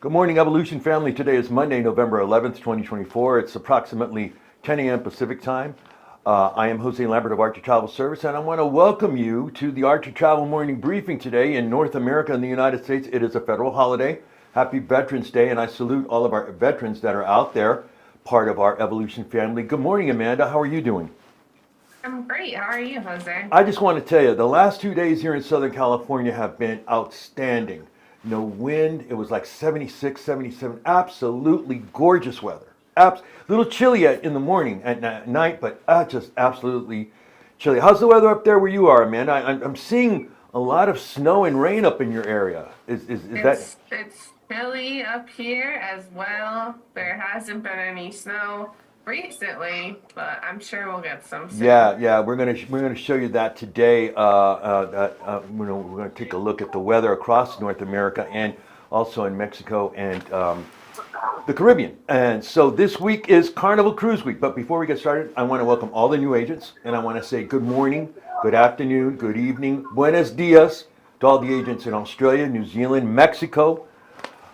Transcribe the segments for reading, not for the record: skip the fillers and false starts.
Good morning, Evolution family. Today is Monday, November 11th, 2024. It's approximately 10 a.m. Pacific time. I am Jose Lambert of Archer Travel Service, and I want to welcome you to the Archer Travel Morning Briefing today in North America and the United States. It is a federal holiday. Happy Veterans Day, and I salute all of our veterans that are out there, part of our Evolution family. Good morning, Amanda. How are you doing? I'm great. How are you, Jose? I just want to tell you, the last 2 days here in Southern California have been outstanding. No wind. It was like 76, 77. Absolutely gorgeous weather. A little chilly in the morning and at night, but just absolutely chilly. How's the weather up there where you are, Amanda? I'm seeing a lot of snow and rain up in your area. Is that? It's chilly up here as well. There hasn't been any snow recently, but I'm sure we'll get some soon. Yeah. We're gonna show you that today. We're gonna take a look at the weather across North America and also in Mexico and the Caribbean. And so this week is Carnival Cruise Week. But before we get started, I want to welcome all the new agents, and I want to say good morning, good afternoon, good evening, buenos dias to all the agents in Australia, New Zealand, Mexico,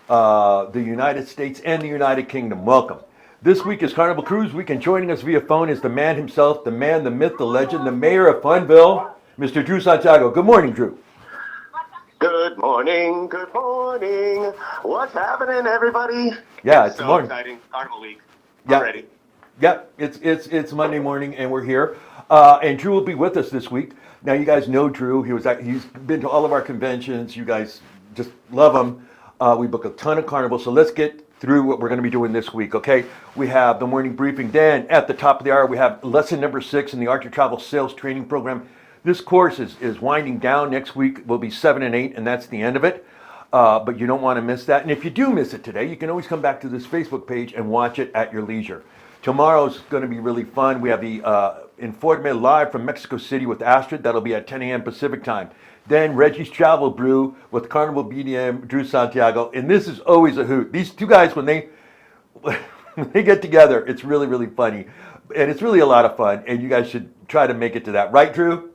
the United States, and the United Kingdom. Welcome. This week is Carnival Cruise Week, and joining us via phone is the man himself, the man, the myth, the legend, the mayor of Funville, Mr. Drew Santiago. Good morning, Drew. Good morning, good morning. What's happening, everybody? Yeah, it's so morning. exciting. Carnival week Yeah. already. Yeah, it's Monday morning, and we're here. And Drew will be with us this week. Now, you guys know Drew. He's been to all of our conventions. You guys just love him. We book a ton of carnivals, so let's get through what we're going to be doing this week. Okay, we have the morning briefing. Then at the top of the hour, we have lesson number 6 in the Archer Travel Sales Training Program. This course is winding down. Next week will be 7 and 8, and that's the end of it. But you don't want to miss that. And if you do miss it today, you can always come back to this Facebook page and watch it at your leisure. Tomorrow's going to be really fun. We have the Informe live from Mexico City with Astrid. That'll be at 10 a.m. Pacific time. Then Reggie's Travel Brew with Carnival BDM, Drew Santiago. And this is always a hoot. These two guys, when they when they get together, it's really, really funny. And it's really a lot of fun. And you guys should try to make it to that. Right, Drew?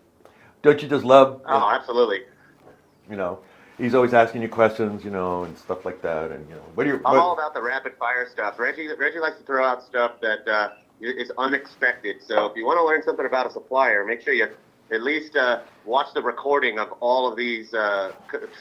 Don't you just love, Oh, absolutely. you know, he's always asking you questions, and stuff like that. And, I'm all about the rapid fire stuff. Reggie likes to throw out stuff that is unexpected. So if you want to learn something about a supplier, make sure you at least watch the recording of all of these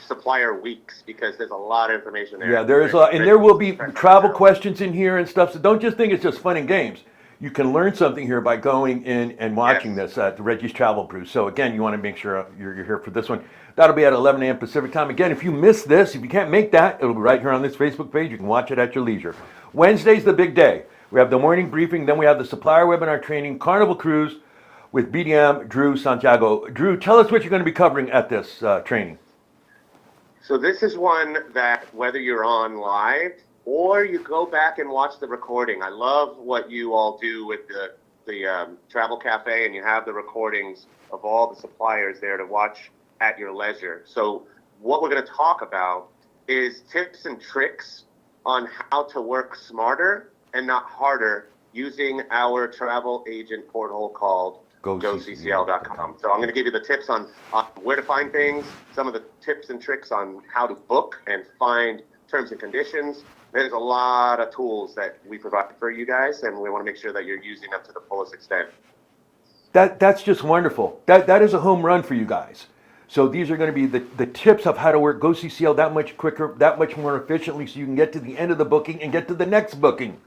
supplier weeks, because there's a lot of information there. Yeah, there is a lot, and there will be travel questions in here and stuff. So don't just think it's just fun and games. You can learn something here by going in and watching this at the Reggie's Travel Brew. So again, you want to make sure you're here for this one. That'll be at 11 a.m. Pacific time. Again, if you miss this, if you can't make that, it'll be right here on this Facebook page. You can watch it at your leisure. Wednesday's the big day. We have the morning briefing, then we have the supplier webinar training, Carnival Cruise with BDM Drew Santiago. Drew, tell us what you're going to be covering at this training. So this is one that, whether you're on live or you go back and watch the recording, I love what you all do with the Travel Cafe, and you have the recordings of all the suppliers there to watch at your leisure. So what we're going to talk about is tips and tricks on how to work smarter and not harder using our travel agent portal called GoCCL.com. So I'm going to give you the tips on where to find things, some of the tips and tricks on how to book and find terms and conditions. There's a lot of tools that we provide for you guys, and we want to make sure that you're using them to the fullest extent. That's just wonderful. That is a home run for you guys. So these are going to be the tips of how to work GoCCL that much quicker, that much more efficiently, so you can get to the end of the booking and get to the next booking.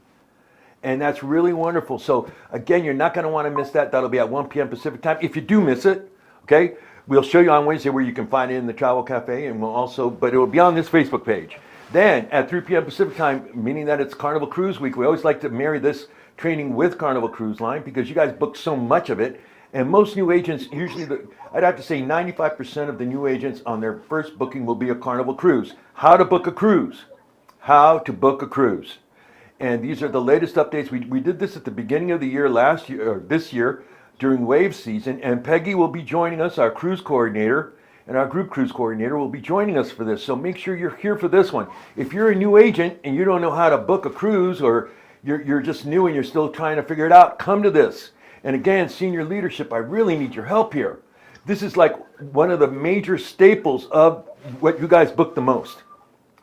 And that's really wonderful. So again, you're not going to want to miss that. That'll be at 1 p.m. Pacific time. If you do miss it, okay, we'll show you on Wednesday where you can find it in the Travel Cafe, and but it will be on this Facebook page. Then at 3 p.m. Pacific time, meaning that it's Carnival Cruise Week, we always like to marry this training with Carnival Cruise Line, because you guys book so much of it. And most new agents, usually, I'd have to say 95% of the new agents on their first booking will be a Carnival Cruise. How to book a cruise. How to book a cruise. And these are the latest updates. We did this at the beginning of the year last year, or this year, during wave season. And Peggy will be joining us, our cruise coordinator, and our group cruise coordinator will be joining us for this. So make sure you're here for this one. If you're a new agent and you don't know how to book a cruise, or you're just new and you're still trying to figure it out, come to this. And again, senior leadership, I really need your help here. This is like one of the major staples of what you guys book the most.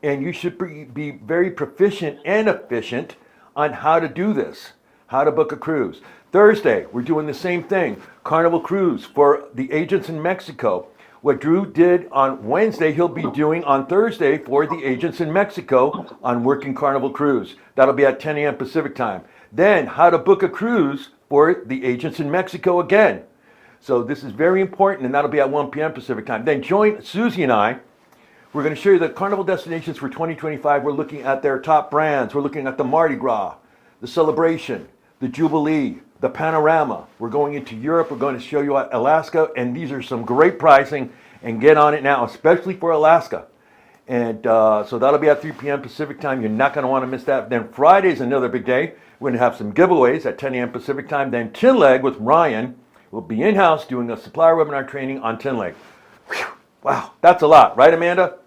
And you should be very proficient and efficient on how to do this, how to book a cruise. Thursday, we're doing the same thing, Carnival Cruise for the agents in Mexico. What Drew did on Wednesday, he'll be doing on Thursday for the agents in Mexico on Working Carnival Cruise. That'll be at 10 a.m. Pacific time. Then, how to book a cruise for the agents in Mexico again. So this is very important, and that'll be at 1 p.m. Pacific time. Then join Susie and I. We're going to show you the Carnival destinations for 2025. We're looking at their top brands. We're looking at the Mardi Gras, the Celebration, the Jubilee, the Panorama. We're going into Europe. We're going to show you Alaska, and these are some great pricing. And get on it now, especially for Alaska. And so that'll be at 3 p.m. Pacific time. You're not going to want to miss that. Then Friday's another big day. We're going to have some giveaways at 10 a.m. Pacific time. Then Tin Leg with Ryan will be in-house doing a supplier webinar training on Tin Leg. Whew. Wow, that's a lot, right, Amanda?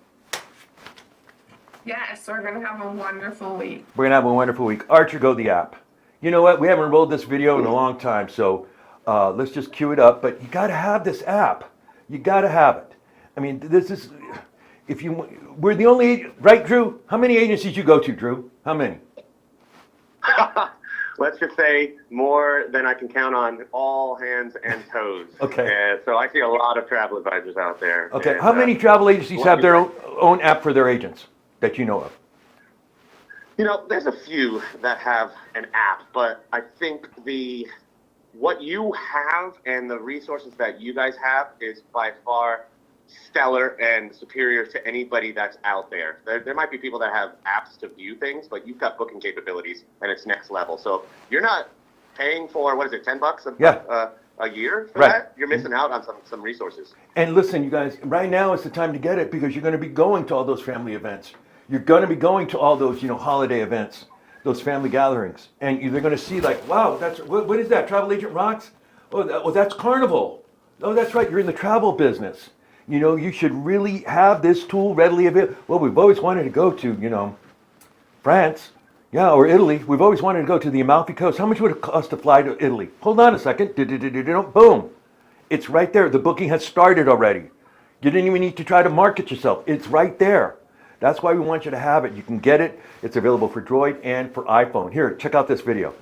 Yes, we're going to have a wonderful week. We're going to have a wonderful week. Archer Go the app. You know what? We haven't rolled this video in a long time, so let's just cue it up. But you got to have this app. You got to have it. I mean, this is, we're the only, right, Drew? How many agencies you go to, Drew? How many? Let's just say more than I can count on all hands and toes. Okay. And so I see a lot of travel advisors out there. Okay. And, How many travel agencies have their own app for their agents that you know of? You know, there's a few that have an app, but I think what you have and the resources that you guys have is by far stellar and superior to anybody that's out there. There might be people that have apps to view things, but you've got booking capabilities and it's next level. So you're not paying for, what is it, $10 a year for that? You're missing out on some resources. And listen, you guys, right now is the time to get it because you're going to be going to all those family events. You're going to be going to all those, holiday events, those family gatherings. And they're going to see like, wow, what is that? Travel Agent Rocks? Oh, that's Carnival. Oh, that's right. You're in the travel business. You should really have this tool readily available. Well, we've always wanted to go to, France, or Italy. We've always wanted to go to the Amalfi Coast. How much would it cost to fly to Italy? Hold on a second. Boom. It's right there. The booking has started already. You didn't even need to try to market yourself. It's right there. That's why we want you to have it. You can get it. It's available for Droid and for iPhone. Here, check out this video.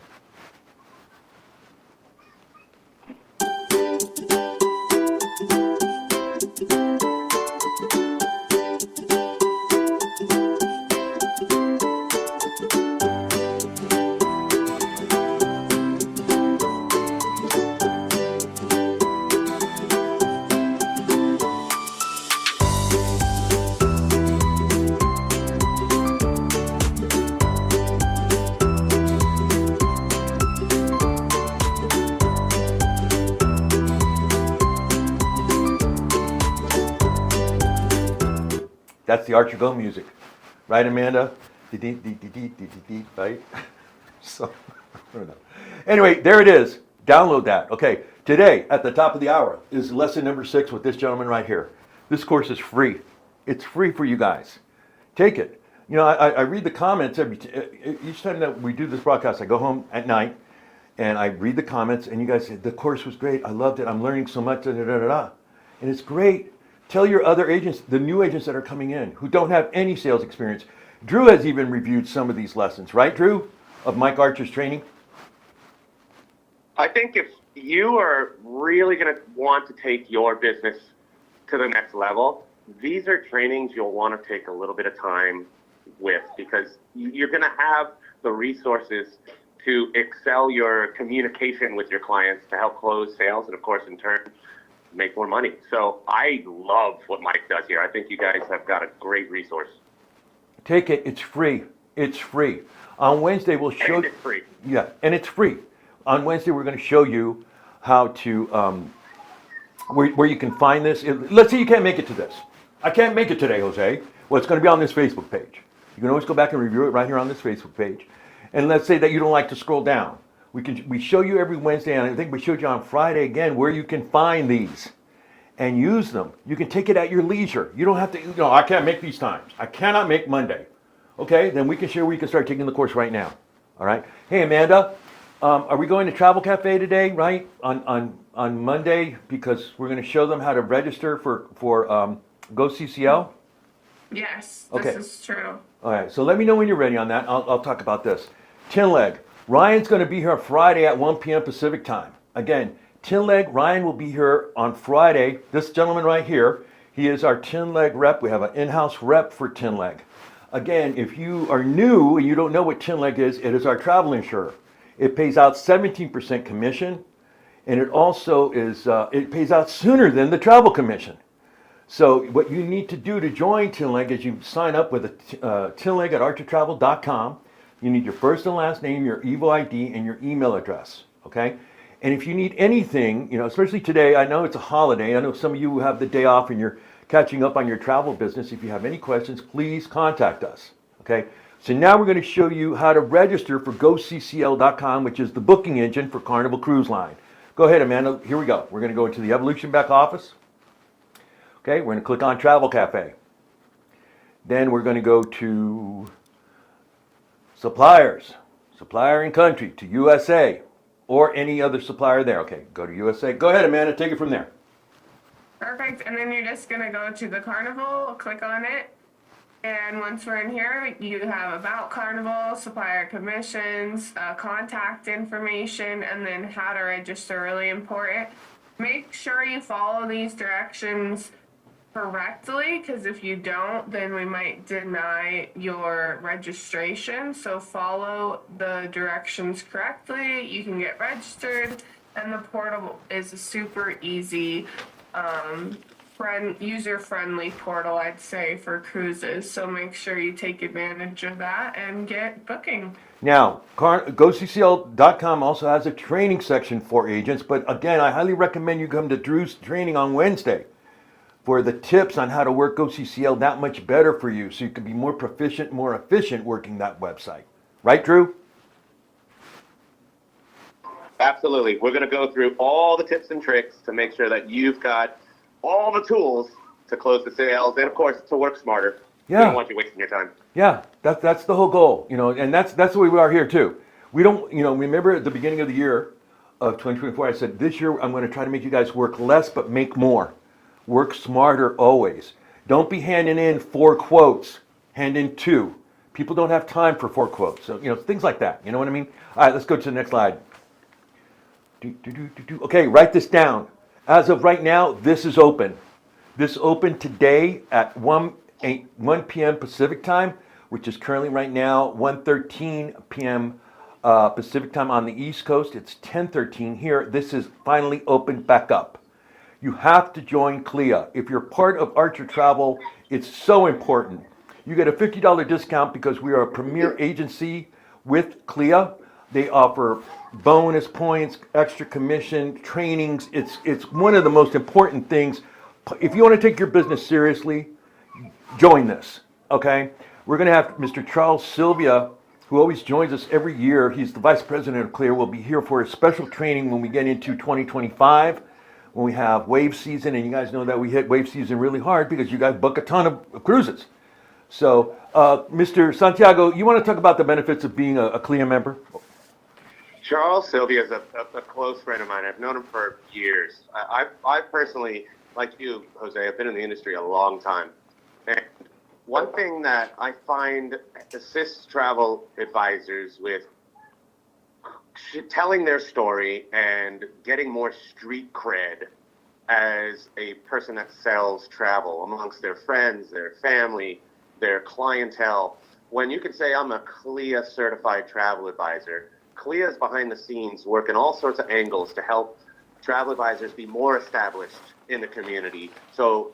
That's the Archer Go music. Right, Amanda? Right? So, I don't know. Anyway, there it is. Download that. Okay, today, at the top of the hour, is lesson number 6 with this gentleman right here. This course is free. It's free for you guys. Take it. I read the comments each time that we do this broadcast. I go home at night, and I read the comments, and you guys say, the course was great. I loved it. I'm learning so much. And it's great. Tell your other agents, the new agents that are coming in, who don't have any sales experience. Drew has even reviewed some of these lessons, right, Drew, of Mike Archer's training? I think if you are really going to want to take your business to the next level, these are trainings you'll want to take a little bit of time with because you're going to have the resources to excel your communication with your clients to help close sales and, of course, in turn, make more money. So I love what Mike does here. I think you guys have got a great resource. Take it. It's free. It's free. On Wednesday, we'll show you. It's free. Yeah, and it's free. On Wednesday, we're going to show you how to, where you can find this. Let's say you can't make it to this. I can't make it today, Jose. Well, it's going to be on this Facebook page. You can always go back and review it right here on this Facebook page. And let's say that you don't like to scroll down. We show you every Wednesday, and I think we showed you on Friday again where you can find these and use them. You can take it at your leisure. You don't have to, I can't make these times. I cannot make Monday. Okay, then we can share where you can start taking the course right now. All right. Hey, Amanda, are we going to Travel Cafe today, right? On Monday, because we're going to show them how to register for Go CCL? Yes, Okay. this is true. All right, so let me know when you're ready on that. I'll talk about this. Tin Leg. Ryan's going to be here Friday at 1 p.m. Pacific time. Again, Tin Leg, Ryan will be here on Friday. This gentleman right here, he is our Tin Leg rep. We have an in-house rep for Tin Leg. Again, if you are new and you don't know what Tin Leg is, it is our travel insurer. It pays out 17% commission, and it also is, it pays out sooner than the travel commission. So what you need to do to join Tinleg is you sign up with a Tinleg at archertravel.com. You need your first and last name, your EVO ID, and your email address. Okay. And if you need anything, you know, especially today, I know it's a holiday. I know some of you have the day off and you're catching up on your travel business. If you have any questions, please contact us. Okay. So now we're going to show you how to register for GoCCL.com, which is the booking engine for Carnival Cruise Line. Go ahead, Amanda. Here we go. We're going to go into the Evolution back office. Okay, we're going to click on Travel Cafe. Then we're going to go to Suppliers, Supplier in Country, to USA, or any other supplier there. Okay, go to USA. Go ahead, Amanda, take it from there. Perfect. And then you're just gonna go to the Carnival, click on it. And once we're in here, you have about Carnival, supplier commissions, contact information, and then how to register, really important. Make sure you follow these directions correctly, because if you don't, then we might deny your registration. So follow the directions correctly. You can get registered, and the portal is a super easy, user-friendly portal, I'd say, for cruises. So make sure you take advantage of that and get booking. Now, GoCCL.com also has a training section for agents, but again, I highly recommend you come to Drew's training on Wednesday for the tips on how to work GoCCL that much better for you, so you can be more proficient, more efficient working that website. Right, Drew? Absolutely. We're going to go through all the tips and tricks to make sure that you've got all the tools to close the sales and, of course, to work smarter. We Yeah. don't want you wasting your time. Yeah, that's the whole goal, you know, and that's the way we are here too. We don't, you know, remember at the beginning of the year of 2024, I said, this year I'm going to try to make you guys work less but make more. Work smarter always. Don't be handing in 4 quotes. Hand in 2. People don't have time for 4 quotes. So, you know, things like that. You know what I mean? All right, let's go to the next slide. Okay, write this down. As of right now, this is open. This opened today at 1 p.m. Pacific time, which is currently right now 1:13 p.m. Pacific time on the East Coast. It's 10:13 here. This is finally opened back up. You have to join CLIA. If you're part of Archer Travel, it's so important. You get a $50 discount because we are a premier agency with CLIA. They offer bonus points, extra commission, trainings. It's one of the most important things. If you want to take your business seriously, join this, okay? We're going to have Mr. Charles Sylvia, who always joins us every year. He's the vice president of CLIA. Will be here for a special training when we get into 2025. When we have wave season, and you guys know that we hit wave season really hard because you guys book a ton of cruises. So, Mr. Santiago, you want to talk about the benefits of being a CLIA member? Charles Sylvia is a close friend of mine. I've known him for years. I personally, like you, Jose, have been in the industry a long time. And one thing that I find assists travel advisors with telling their story and getting more street cred as a person that sells travel amongst their friends, their family, their clientele. When you can say, I'm a CLIA certified travel advisor, CLIA is behind the scenes working all sorts of angles to help travel advisors be more established in the community. So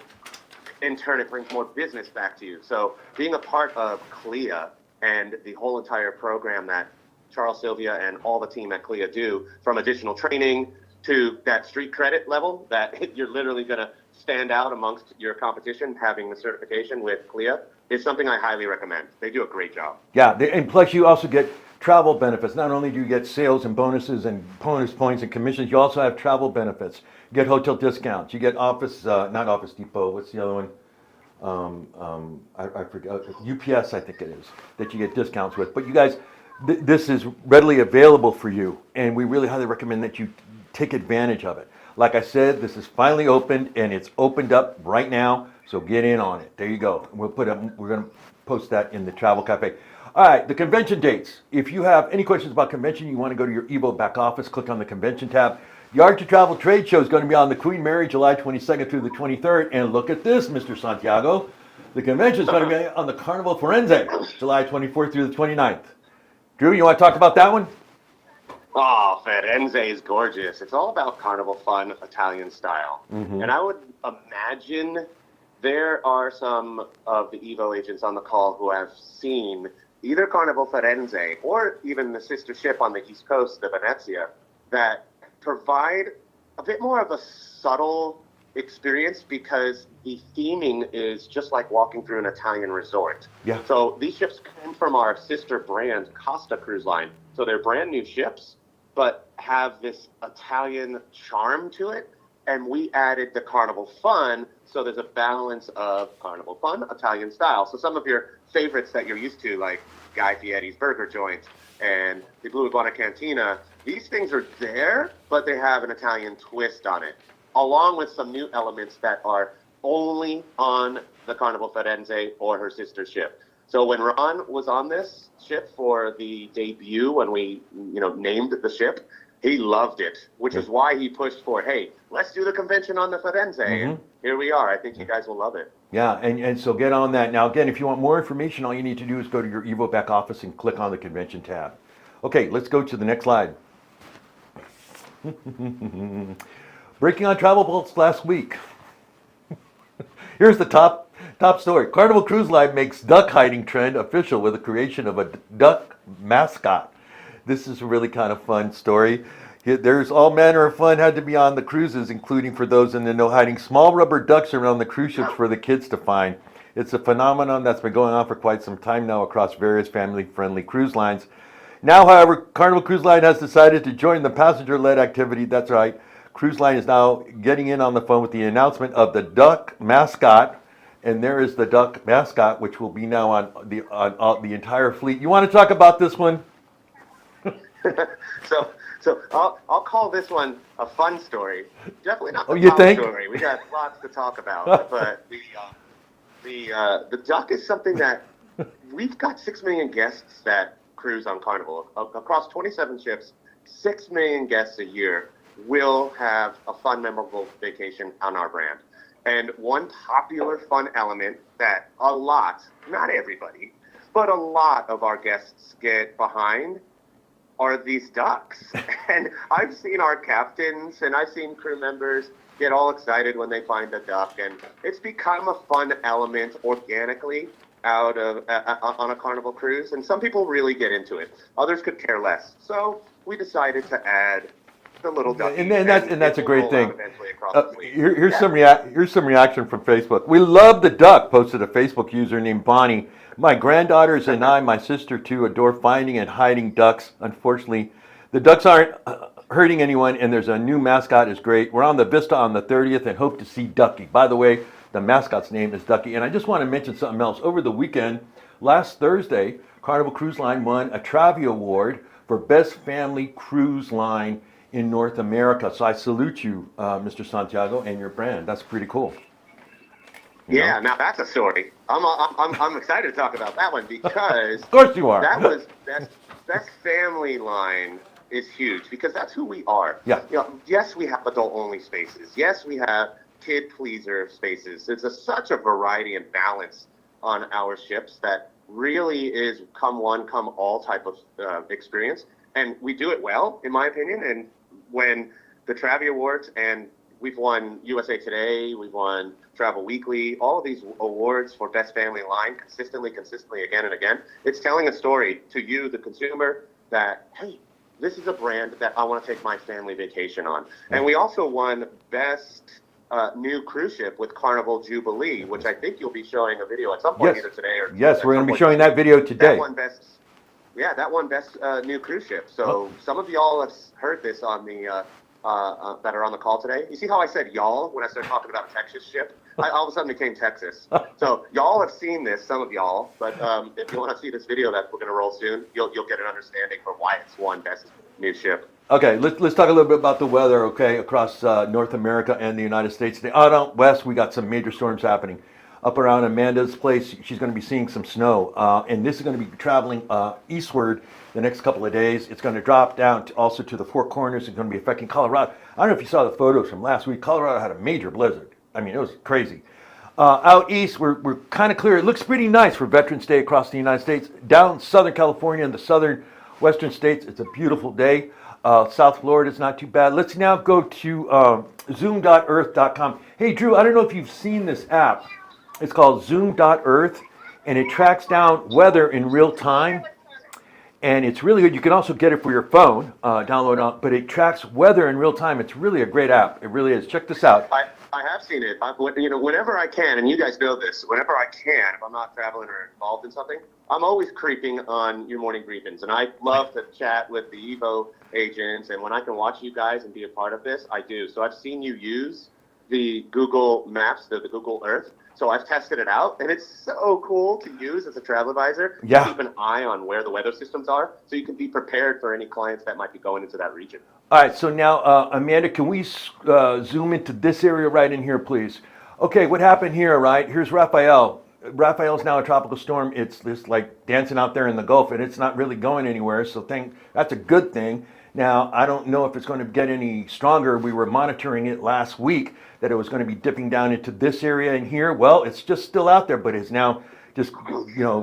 in turn, it brings more business back to you. So being a part of CLIA and the whole entire program that Charles Sylvia and all the team at CLIA do, from additional training to that street credit level, that you're literally going to stand out amongst your competition having the certification with CLIA, is something I highly recommend. They do a great job. Yeah, and plus you also get travel benefits. Not only do you get sales and bonuses and bonus points and commissions, you also have travel benefits. You get hotel discounts. You get not Office Depot, what's the other one? I forget, UPS I think it is, that you get discounts with. But you guys, this is readily available for you, and we really highly recommend that you take advantage of it. Like I said, this is finally opened, and it's opened up right now, So get in on it. There you go. We're going to post that in the Travel Cafe. All right, the convention dates. If you have any questions about convention, you want to go to your Evo back office, click on the convention tab. The Art to Travel Trade Show is going to be on the Queen Mary, July 22nd through the 23rd. And look at this, Mr. Santiago. The convention is going to be on the Carnival Firenze, July 24th through the 29th. Drew, you want to talk about that one? Oh, Firenze is gorgeous. It's all about carnival fun, Italian style. Mm-hmm. And I would imagine there are some of the Evo agents on the call who have seen either Carnival Firenze or even the sister ship on the East Coast, the Venezia, that provide a bit more of a subtle experience because the theming is just like walking through an Italian resort. Yeah. So these ships come from our sister brand, Costa Cruise Line. So they're brand new ships, but have this Italian charm to it. And we added the Carnival Fun, so there's a balance of Carnival Fun, Italian style. So some of your favorites that you're used to, like Guy Fieri's burger joint and the Blue Iguana Cantina, these things are there, but they have an Italian twist on it, along with some new elements that are only on the Carnival Firenze or her sister ship. So when Ron was on this ship for the debut, when we named the ship, he loved it, which is why he pushed for, hey, let's do the convention on the Firenze. Mm-hmm. And here we are. I think you guys will love it. Yeah, and so get on that. Now, again, if you want more information, all you need to do is go to your Evo back office and click on the convention tab. Okay, let's go to the next slide. Breaking on travel bolts last week. Here's the top story. Carnival Cruise Line makes duck hiding trend official with the creation of a duck mascot. This is a really kind of fun story. There's all manner of fun had to be on the cruises, including for those in the know hiding small rubber ducks around the cruise ships for the kids to find. It's a phenomenon that's been going on for quite some time now across various family-friendly cruise lines. Now, however, Carnival Cruise Line has decided to join the passenger-led activity. That's right. Cruise Line is now getting in on the phone with the announcement of the duck mascot. And there is the duck mascot, which will be now on the entire fleet. You want to talk about this one? So I'll call this one a fun story. Definitely not the you top think? story. We got lots to talk about. But the duck is something that we've got 6 million guests that cruise on Carnival. Across 27 ships, 6 million guests a year will have a fun, memorable vacation on our brand. And one popular fun element that a lot, not everybody, but a lot of our guests get behind are these ducks. And I've seen our captains and I've seen crew members get all excited when they find a duck. And it's become a fun element organically out of on a Carnival cruise. And some people really get into it. Others could care less. So we decided to add the little duck. And that's a great thing. Here's Yeah. some reaction from Facebook. We love the duck, posted a Facebook user named Bonnie. My granddaughters and I, my sister too, adore finding and hiding ducks. Unfortunately, the ducks aren't hurting anyone, and there's a new mascot is great. We're on the Vista on the 30th and hope to see Ducky. By the way, the mascot's name is Ducky. And I just want to mention something else. Over the weekend, last Thursday, Carnival Cruise Line won a Travi Award for Best Family Cruise Line in North America. So I salute you, Mr. Santiago, and your brand. That's pretty cool. Yeah, now that's a story. I'm excited to talk about that one because Of course you are. that was best family line is huge because that's who we are. Yeah. Yes, we have adult only spaces. Yes, we have kid pleaser spaces. There's such a variety and balance on our ships that really is come one, come all type of experience. And we do it well, in my opinion. And when the Travi Awards, and we've won USA Today, we've won Travel Weekly, all of these awards for Best Family Line consistently, again and again. It's telling a story to you, the consumer, that, hey, this is a brand that I want to take my family vacation on. And we also won Best New Cruise Ship with Carnival Jubilee, which I think you'll be showing a video at some point, Yes. either today or Yes, at we're some going to be point showing this that week. video today. That one best new cruise ship. So some of y'all have heard this on the that are on the call today. You see how I said y'all when I started talking about a Texas ship? All of a sudden became Texas. So y'all have seen this, some of y'all. But if you want to see this video that we're going to roll soon, you'll get an understanding for why it's won best new ship. Okay, let's talk a little bit about the weather, okay, across North America and the United States. Out west, we got some major storms happening. up around Amanda's place. She's going to be seeing some snow, and this is going to be traveling eastward the next couple of days. It's going to drop down also to the Four Corners. It's going to be affecting Colorado. I don't know if you saw the photos from last week. Colorado had a major blizzard. I mean, it was crazy. Out east, we're kind of clear. It looks pretty nice for Veterans Day across the United States. Down Southern California and the southern western states, it's a beautiful day. South Florida is not too bad. Let's now go to zoom.earth.com. Hey, Drew, I don't know if you've seen this app. It's called zoom.earth, and it tracks down weather in real time. And it's really good. You can also get it for your phone, download it, but it tracks weather in real time. It's really a great app. It really is. Check this out. I have seen it. Whenever I can, and you guys know this, whenever I can, if I'm not traveling or involved in something, I'm always creeping on your morning briefings. And I love to chat with the Evo agents. And when I can watch you guys and be a part of this, I do. So I've seen you use the Google Maps, the Google Earth. So I've tested it out, and it's so cool to use as a travel advisor. Yeah. Keep an eye on where the weather systems are, so you can be prepared for any clients that might be going into that region. All right, so now, Amanda, can we zoom into this area right in here, please? Okay, what happened here, right? Here's Rafael. Rafael's now a tropical storm. It's just like dancing out there in the Gulf, and it's not really going anywhere, so that's a good thing. Now, I don't know if it's going to get any stronger. We were monitoring it last week, that it was going to be dipping down into this area in here. Well, it's just still out there, but it's now just,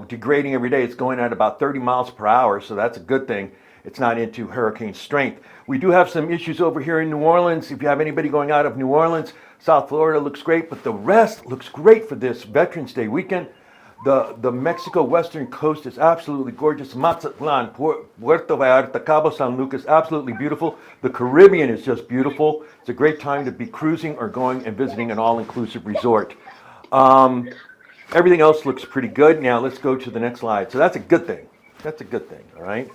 degrading every day. It's going at about 30 miles per hour, so that's a good thing. It's not into hurricane strength. We do have some issues over here in New Orleans. If you have anybody going out of New Orleans, South Florida looks great, but the rest looks great for this Veterans Day weekend. The Mexico western coast is absolutely gorgeous. Mazatlan, Puerto Vallarta, Cabo San Lucas, absolutely beautiful. The Caribbean is just beautiful. It's a great time to be cruising or going and visiting an all-inclusive resort. Everything else looks pretty good. Now let's go to the next slide. So that's a good thing. That's a good thing, all right?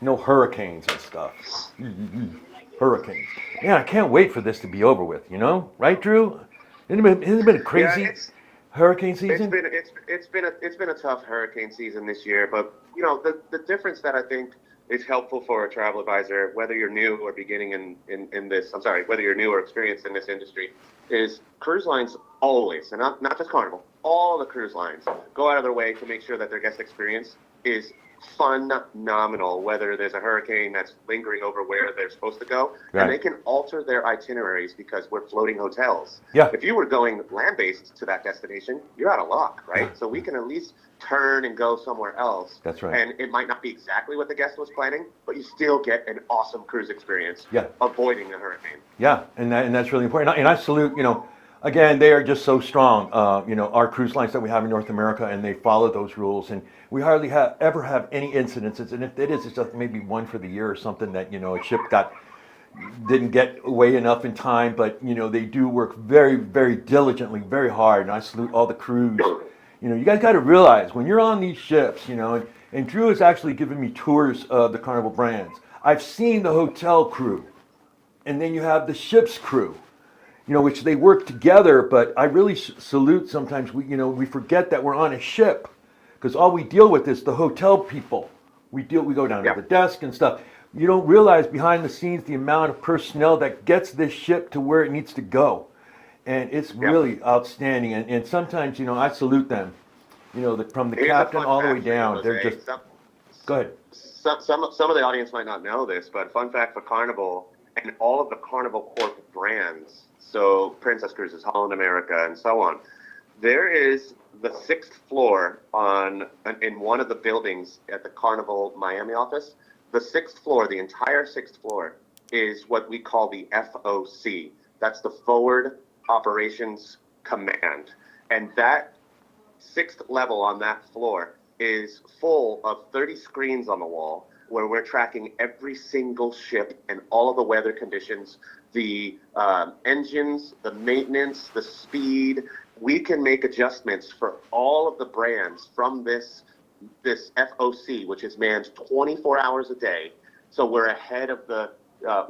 No hurricanes and stuff. Hurricanes. Man, I can't wait for this to be over with, Right, Drew? Hasn't it been a crazy... Yeah, hurricane season? It's been a tough hurricane season this year, but the difference that I think is helpful for a travel advisor, whether you're new or beginning in this, whether you're new or experienced in this industry, is cruise lines always, and not just Carnival, all the cruise lines go out of their way to make sure that their guest experience is phenomenal, whether there's a hurricane that's lingering over where they're supposed to go, right. And they can alter their itineraries because we're floating hotels. Yeah. If you were going land-based to that destination, you're out of luck, right? Yeah. So we can at least turn and go somewhere else. That's right. And it might not be exactly what the guest was planning, but you still get an awesome cruise experience, Yeah. avoiding a hurricane. Yeah, and that's really important. And I salute, again, they are just so strong, our cruise lines that we have in North America, and they follow those rules. And we hardly ever have any incidences. And if it is, it's just maybe one for the year or something that, a ship didn't get away enough in time. But, they do work very, very diligently, very hard. And I salute all the crews. You guys got to realize when you're on these ships, and Drew has actually given me tours of the Carnival brands. I've seen the hotel crew, and then you have the ship's crew. Which they work together, but I really salute sometimes we forget that we're on a ship, because all we deal with is the hotel people. We go down to the desk and stuff. You don't realize behind the scenes the amount of personnel that gets this ship to where it needs to go. And it's really outstanding. And sometimes, I salute them, from the Here's a captain fun all the way fact for you, down. They're Jose. just, go ahead. Some of the audience might not know this, but fun fact for Carnival and all of the Carnival Corp brands, so Princess Cruises, Holland America, and so on, there is the 6th floor in one of the buildings at the Carnival Miami office. The 6th floor, the entire 6th floor, is what we call the FOC. That's the Forward Operations Command. And that 6th level on that floor is full of 30 screens on the wall where we're tracking every single ship and all of the weather conditions, the engines, the maintenance, the speed. We can make adjustments for all of the brands from this FOC, which is manned 24 hours a day. So we're ahead of the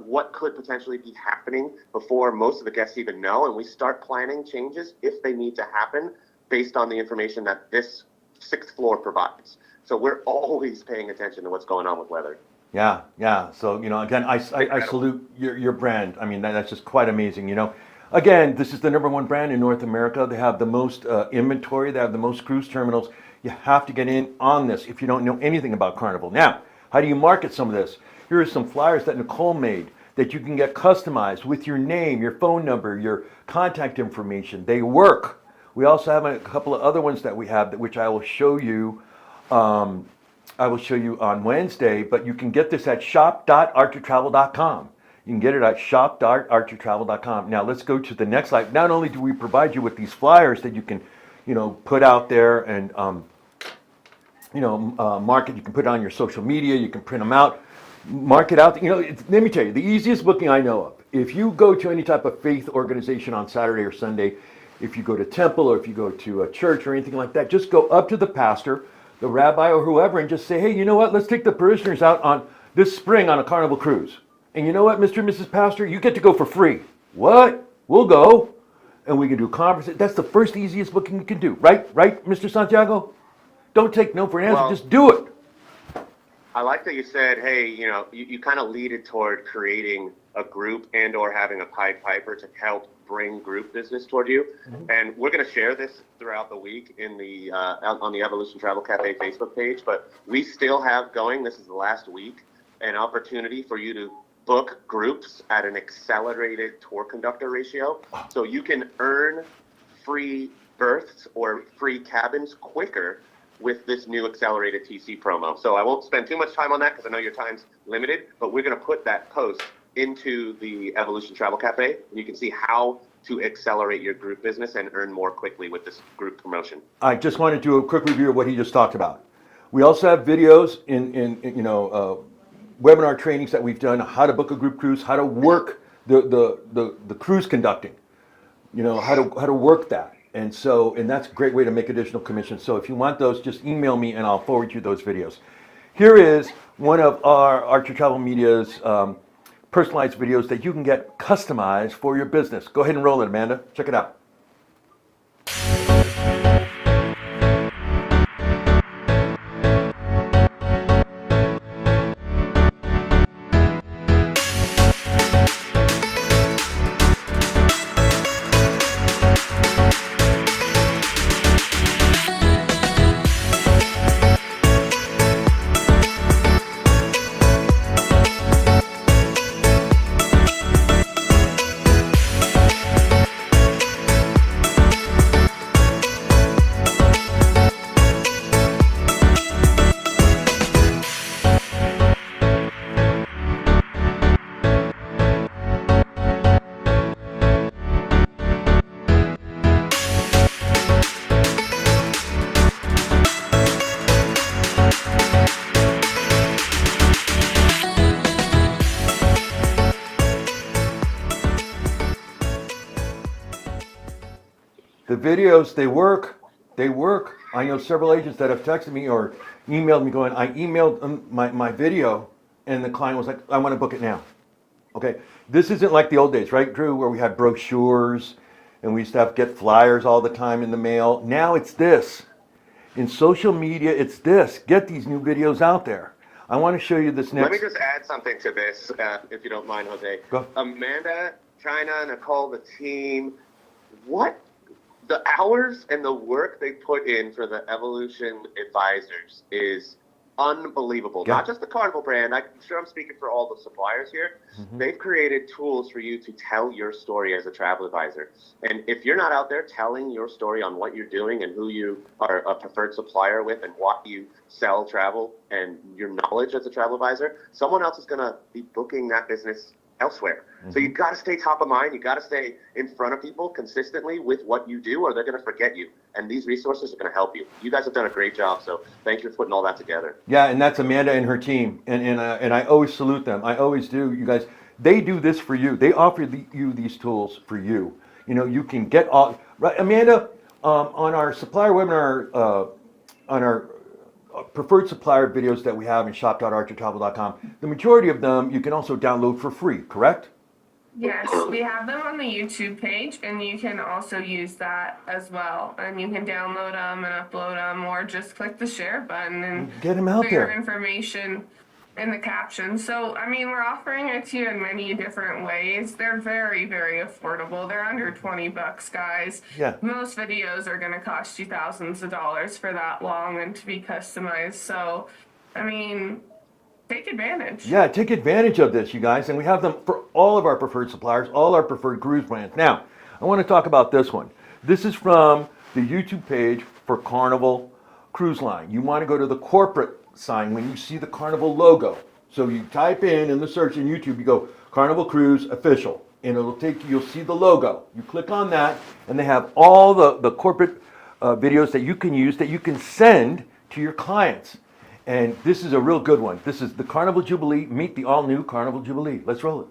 what could potentially be happening before most of the guests even know, and we start planning changes if they need to happen based on the information that this 6th floor provides. So we're always paying attention to what's going on with weather. Yeah. So, again, I salute your brand. I mean, that's just quite amazing, Again, this is the #1 brand in North America. They have the most inventory. They have the most cruise terminals. You have to get in on this if you don't know anything about Carnival. Now, how do you market some of this? Here are some flyers that Nicole made that you can get customized with your name, your phone number, your contact information. They work. We also have a couple of other ones that we have, which I will show you. I will show you on Wednesday, but you can get this at shop.archertravel.com. You can get it at shop.archertravel.com. Now let's go to the next slide. Not only do we provide you with these flyers that you can, put out there and, market. You can put it on your social media. You can print them out, mark it out. Let me tell you, the easiest booking I know of. If you go to any type of faith organization on Saturday or Sunday, if you go to temple or if you go to a church or anything like that, just go up to the pastor, the rabbi or whoever, and just say, hey, you know what? Let's take the parishioners out on this spring on a Carnival cruise. And you know what, Mr. and Mrs. Pastor? You get to go for free. What? We'll go. And we can do conferences. That's the first easiest booking you can do. Right, Mr. Santiago? Don't take no for an answer. Well, just do it. I like that you said, hey, you kind of leaded toward creating a group and or having a Pied Piper to help bring group business toward you. Mm-hmm. And we're going to share this throughout the week in the on the Evolution Travel Cafe Facebook page. But we still have going, this is the last week, an opportunity for you to book groups at an accelerated tour conductor ratio. So you can earn free berths or free cabins quicker with this new accelerated TC promo. So I won't spend too much time on that because I know your time's limited, but we're going to put that post into the Evolution Travel Cafe, and you can see how to accelerate your group business and earn more quickly with this group promotion. I just want to do a quick review of what he just talked about. We also have videos in webinar trainings that we've done, how to book a group cruise, how to work the cruise conducting, how to work that. And that's a great way to make additional commissions. So if you want those, just email me and I'll forward you those videos. Here is one of our Archer Travel Media's personalized videos that you can get customized for your business. Go ahead and roll it, Amanda. Check it out. The videos, they work. I know several agents that have texted me or emailed me going, I emailed them my video and the client was like, I want to book it now. Okay, this isn't like the old days, right, Drew, where we had brochures and we used to get flyers all the time in the mail. Now it's this. In social media, it's this. Get these new videos out there. I want to show you this next. Let me just add something to this, if you don't mind, Jose. Go. Amanda, China, Nicole, the team, the hours and the work they put in for the Evolution advisors is unbelievable. Yeah. Not just the Carnival brand. I'm sure I'm speaking for all the suppliers here. Mm-hmm. They've created tools for you to tell your story as a travel advisor. And if you're not out there telling your story on what you're doing and who you are a preferred supplier with and what you sell travel and your knowledge as a travel advisor, someone else is going to be booking that business elsewhere. Mm-hmm. So you've got to stay top of mind. You've got to stay in front of people consistently with what you do, or they're going to forget you. And these resources are going to help you. You guys have done a great job. So thank you for putting all that together. Yeah, and that's Amanda and her team. And I always salute them. I always do. You guys, they do this for you. They offer you these tools for you. You can get all right. Amanda, on our supplier webinar, on our preferred supplier videos that we have in shop.archertravel.com, the majority of them you can also download for free, correct? Yes, we have them on the YouTube page, and you can also use that as well. And you can download them and upload them, or just click the share button and get them out put there. Your information in the caption. So, I mean, we're offering it to you in many different ways. They're very, very affordable. They're under 20 bucks, guys. Yeah. Most videos are going to cost you thousands of dollars for that long and to be customized. So, I mean, take advantage. Yeah, take advantage of this, you guys. And we have them for all of our preferred suppliers, all our preferred cruise brands. Now, I want to talk about this one. This is from the YouTube page for Carnival Cruise Line. You want to go to the corporate sign when you see the Carnival logo. So you type in the search in YouTube, you go Carnival Cruise Official, and it'll take you, you'll see the logo. You click on that, and they have all the corporate videos that you can use, that you can send to your clients. And this is a real good one. This is the Carnival Jubilee. Meet the all-new Carnival Jubilee. Let's roll it.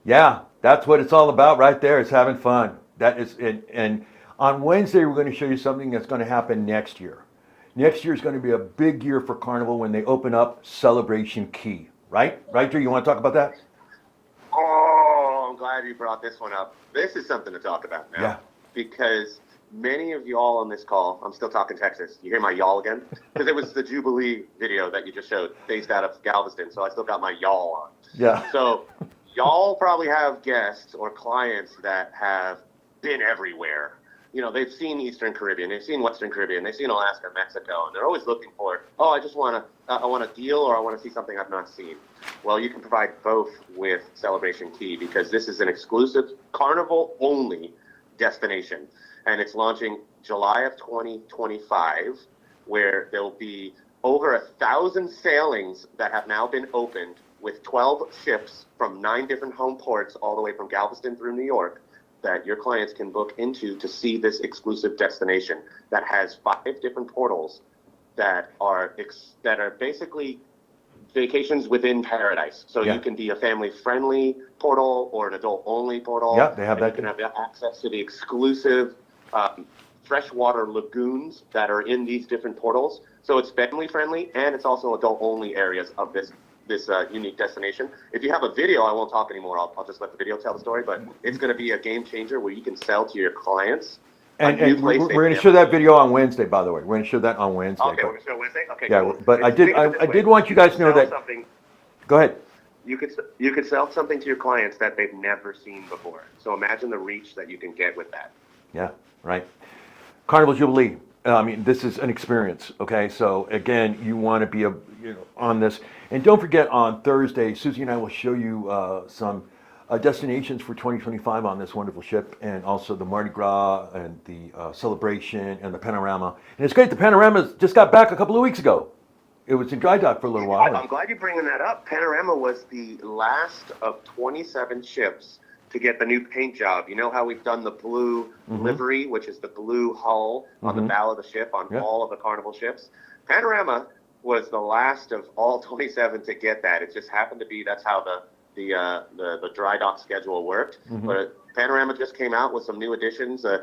Yeah, that's what it's all about right there. It's having fun. That is, and on Wednesday, we're going to show you something that's going to happen next year. Next year is going to be a big year for Carnival when they open up Celebration Key. Right? Right, Drew? You want to talk about that? Oh, I'm glad you brought this one up. This is something to talk about now. Yeah. Because many of y'all on this call, I'm still talking Texas. You hear my y'all again? Because it was the Jubilee video that you just showed, based out of Galveston. So I still got my y'all on. Yeah. So y'all probably have guests or clients that have been everywhere. You know, they've seen Eastern Caribbean, they've seen Western Caribbean, they've seen Alaska, Mexico, and they're always looking for, oh, I want a deal, or I want to see something I've not seen. Well, you can provide both with Celebration Key, because this is an exclusive Carnival-only destination, and it's launching July of 2025, where there'll be over 1,000 sailings that have now been opened with 12 ships from 9 different home ports, all the way from Galveston through New York, that your clients can book into to see this exclusive destination that has 5 different portals that are basically vacations within paradise. So Yeah. you can be a family-friendly portal or an adult-only portal. Yeah, they have and that you can too. have access to the exclusive freshwater lagoons that are in these different portals. So it's family-friendly, and it's also adult-only areas of this unique destination. If you have a video, I won't talk anymore. I'll just let the video tell the story, but it's going to be a game changer where you can sell to your clients. And a new we're place going they've to never show that seen. video on Wednesday, by the way. We're going to show that on Wednesday. Okay, but- we're going to show Wednesday? Okay, Yeah, cool. but I Think did of it this I way. did want you guys to know Sell that. something. Go ahead. You could sell something to your clients that they've never seen before. So imagine the reach that you can get with that. Yeah, right. Carnival Jubilee. I mean, this is an experience. Okay, so again, you want to be on this, and don't forget on Thursday, Susie and I will show you some destinations for 2025 on this wonderful ship, and also the Mardi Gras and the Celebration and the Panorama. And it's great. The Panorama just got back a couple of weeks ago. It was in dry dock for a little while. I'm glad you're bringing that up. Panorama was the last of 27 ships to get the new paint job. You know how we've done the blue livery, which is the blue hull on the bow of the ship on all of the Carnival ships? Panorama was the last of all 27 to get that. It just happened to be that's how the dry dock schedule worked. But Panorama just came out with some new additions, a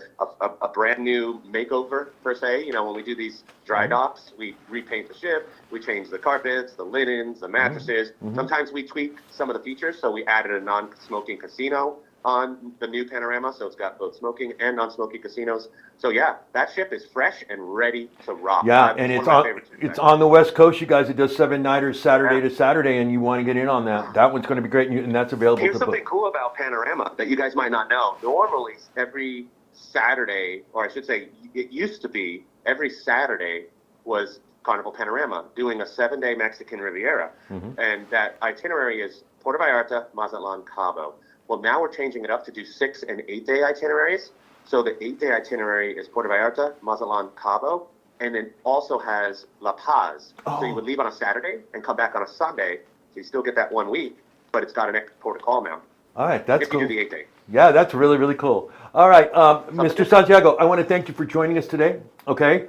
brand new makeover per se. You know, when we do these dry docks, we repaint the ship, we change the carpets, the linens, the mattresses. Sometimes we tweak some of the features, so we added a non-smoking casino on the new Panorama, so it's got both smoking and non-smoking casinos. So yeah, that ship is fresh and ready to rock. Yeah, and it's on the West Coast, you guys. It does 7-nighters Saturday to Saturday, and you want to get in on that. That one's going to be great, and that's available Here's to something book. cool about Panorama that you guys might not know. Normally, every Saturday, or I should say, it used to be every Saturday was Carnival Panorama doing a 7-day Mexican Riviera, and that itinerary is Puerto Vallarta, Mazatlan, Cabo. Well, now we're changing it up to do 6 and 8-day itineraries. So the 8-day itinerary is Puerto Vallarta, Mazatlan, Cabo, and then also has La Paz. So you would leave on a Saturday and come back on a Sunday. So you still get that 1 week, but it's got an extra port of call now. All right, that's if you cool. do the 8-day. Yeah, that's really, really cool. All right, Mr. Santiago, I want to thank you for joining us today. Okay,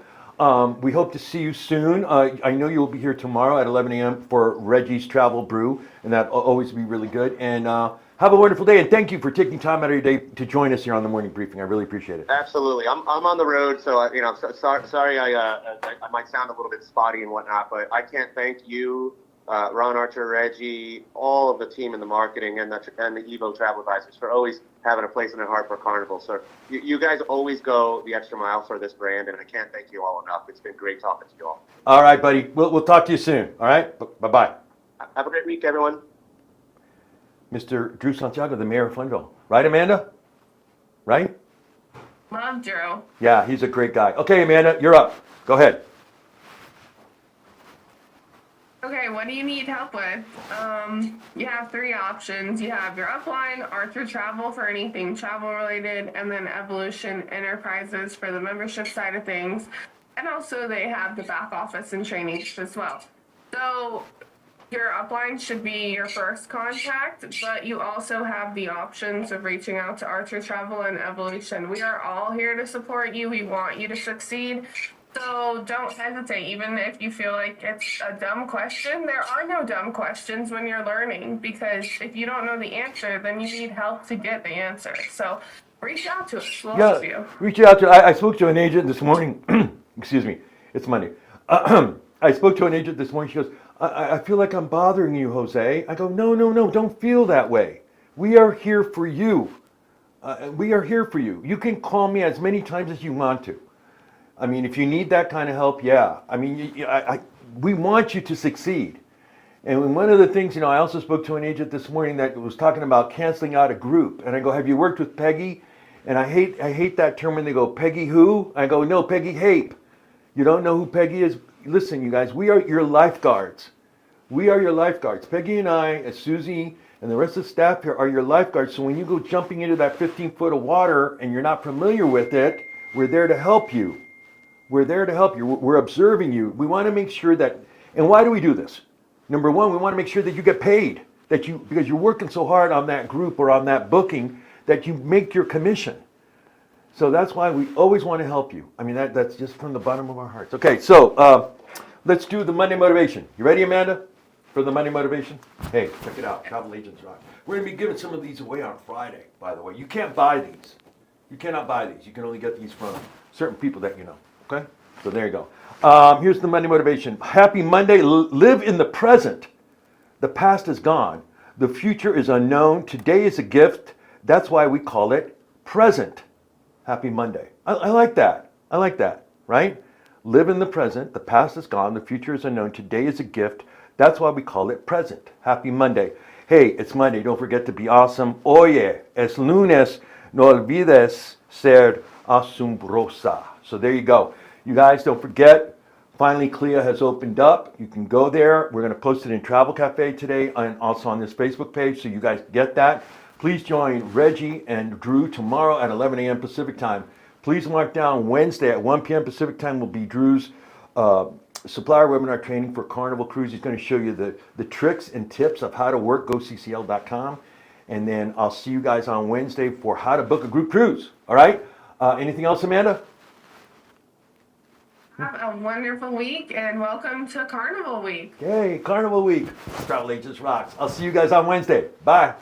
we hope to see you soon. I know you'll be here tomorrow at 11 a.m. for Reggie's Travel Brew, and that'll always be really good. And have a wonderful day, and thank you for taking time out of your day to join us here on the morning briefing. I really appreciate it. Absolutely. I'm on the road, so sorry I might sound a little bit spotty and whatnot, but I can't thank you, Ron Archer, Reggie, all of the team in the marketing and the Evo Travel Advisors for always having a place in their heart for Carnival. So you guys always go the extra mile for this brand, and I can't thank you all enough. It's been great talking to you all. All right, buddy. We'll talk to you soon. All right. Bye-bye. Have a great week, everyone. Mr. Drew Santiago, the mayor of Funville. Right, Amanda? Right? Love Drew. Yeah, he's a great guy. Okay, Amanda, you're up. Go ahead. Okay, what do you need help with? You have 3 options. You have your upline, Arthur Travel for anything travel related, and then Evolution Enterprises for the membership side of things. And also they have the back office and training as well. So your upline should be your first contact, but you also have the options of reaching out to Arthur Travel and Evolution. We are all here to support you. We want you to succeed. So don't hesitate, even if you feel like it's a dumb question. There are no dumb questions when you're learning, because if you don't know the answer, then you need help to get the answer. So reach out to us. We'll help you. Reach out to. I spoke to an agent this morning. Excuse me. It's Monday. I spoke to an agent this morning. She goes, I feel like I'm bothering you, Jose. I go, no, don't feel that way. We are here for you. We are here for you. You can call me as many times as you want to. I mean, if you need that kind of help, yeah. I mean, we want you to succeed. And one of the things, I also spoke to an agent this morning that was talking about canceling out a group. And I go, have you worked with Peggy? And I hate that term when they go, Peggy who? I go, no, Peggy Hape. You don't know who Peggy is? Listen, you guys, we are your lifeguards. We are your lifeguards. Peggy and I, as Susie and the rest of the staff here, are your lifeguards. So when you go jumping into that 15-foot of water and you're not familiar with it, we're there to help you. We're there to help you. We're observing you. We want to make sure that, and why do we do this? Number one, we want to make sure that you get paid, because you're working so hard on that group or on that booking that you make your commission. So that's why we always want to help you. I mean, that's just from the bottom of our hearts. Okay, so let's do the Monday Motivation. You ready, Amanda, for the Monday Motivation? Hey, check it out. Travel Agents Rock. We're going to be giving some of these away on Friday, by the way. You can't buy these. You cannot buy these. You can only get these from certain people that you know. Okay? So there you go. Here's the Monday Motivation. Happy Monday. Live in the present. The past is gone. The future is unknown. Today is a gift. That's why we call it present. Happy Monday. I like that. I like that, right? Live in the present. The past is gone. The future is unknown. Today is a gift. That's why we call it present. Happy Monday. Hey, it's Monday. Don't forget to be awesome. Oye, es lunes. No olvides ser asombrosa. So there you go. You guys, don't forget, finally CLIA has opened up. You can go there. We're going to post it in Travel Cafe today and also on this Facebook page, so you guys get that. Please join Reggie and Drew tomorrow at 11 a.m. Pacific time. Please mark down Wednesday at 1 p.m. Pacific time will be Drew's supplier webinar training for Carnival Cruise. He's going to show you the tricks and tips of how to work GoCCL.com. And then I'll see you guys on Wednesday for how to book a group cruise. All right? Anything else, Amanda? Have a wonderful week and welcome to Carnival Week. Hey, Carnival Week. Travel Agents Rocks. I'll see you guys on Wednesday. Bye.